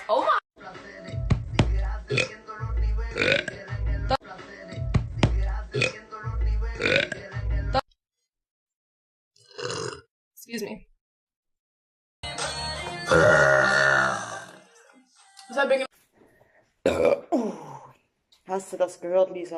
Oh my. Excuse me. Was that big enough? Hast du das gehört, Lisa?